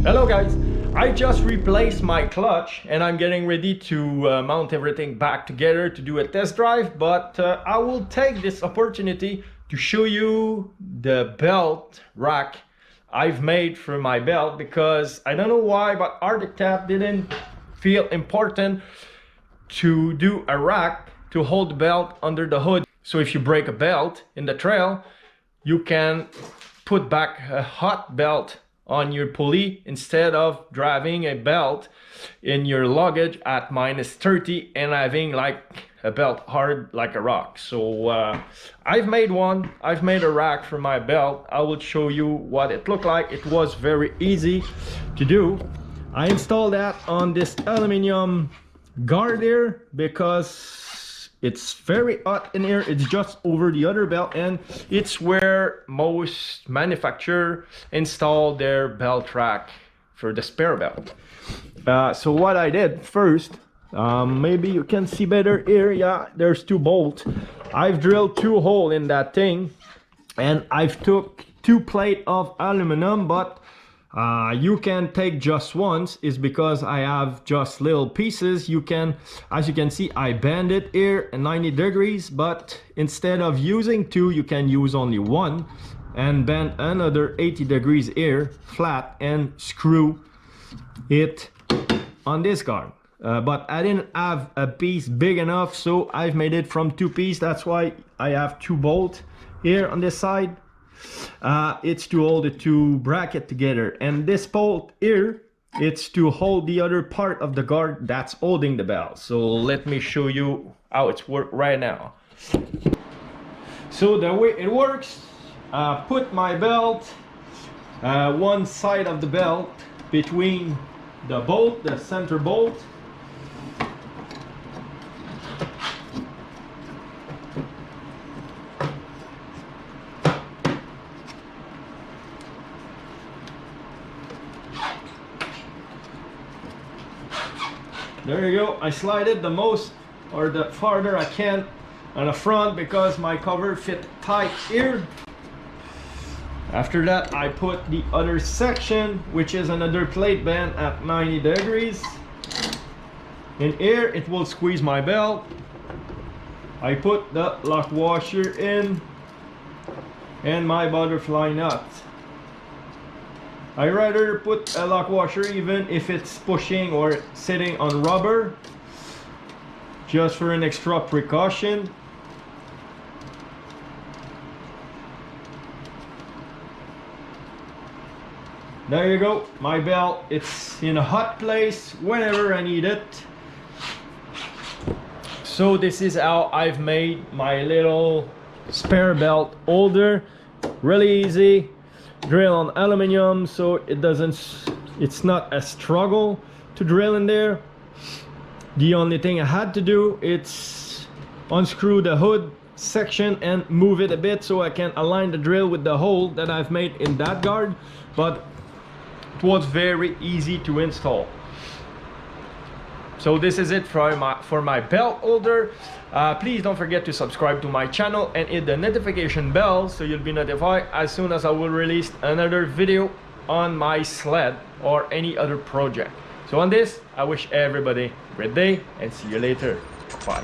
Hello guys, I just replaced my clutch and I'm getting ready to mount everything back together to do a test drive, but I will take this opportunity to show you the belt rack I've made for my belt, because I don't know why, but Arctic Cat didn't feel important to do a rack to hold the belt under the hood. So if you break a belt in the trail, you can put back a hot belt on your pulley instead of driving a belt in your luggage at -30 and having like a belt hard like a rock. So I've made a rack for my belt. I will show you what it looked like. It was very easy to do. I installed that on this aluminum guard here because it's very hot in here. It's just over the other belt, and it's where most manufacturers install their belt rack for the spare belt. So what I did first, maybe you can see better here. Yeah, there's two bolts. I've drilled 2 holes in that thing, and I've took 2 plates of aluminum, but you can take just once, is because I have just little pieces. You can, as you can see, I bend it here at 90 degrees, but instead of using 2, you can use only 1 and bend another 80 degrees here flat and screw it on this guard. But I didn't have a piece big enough, so I've made it from 2 pieces. That's why I have 2 bolts here on this side. It's to hold the 2 brackets together, and this bolt here, it's to hold the other part of the guard that's holding the belt. So let me show you how it's work right now. So the way it works, put my belt one side of the belt between the bolt, the center bolt. There you go. I slide it the most or the farther I can on the front because my cover fit tight here. After that, I put the other section, which is another plate band at 90 degrees. In here, it will squeeze my belt. I put the lock washer in and my butterfly nut. I rather put a lock washer even if it's pushing or sitting on rubber, just for an extra precaution. There you go, my belt. It's in a hot place whenever I need it. So this is how I've made my little spare belt holder. Really easy. Drill on aluminum, so it's not a struggle to drill in there. The only thing I had to do is unscrew the hood section and move it a bit so I can align the drill with the hole that I've made in that guard, but it was very easy to install. So this is it for my belt holder. Please don't forget to subscribe to my channel and hit the notification bell so you'll be notified as soon as I will release another video on my sled or any other project. So on this, I wish everybody a great day and see you later. Bye.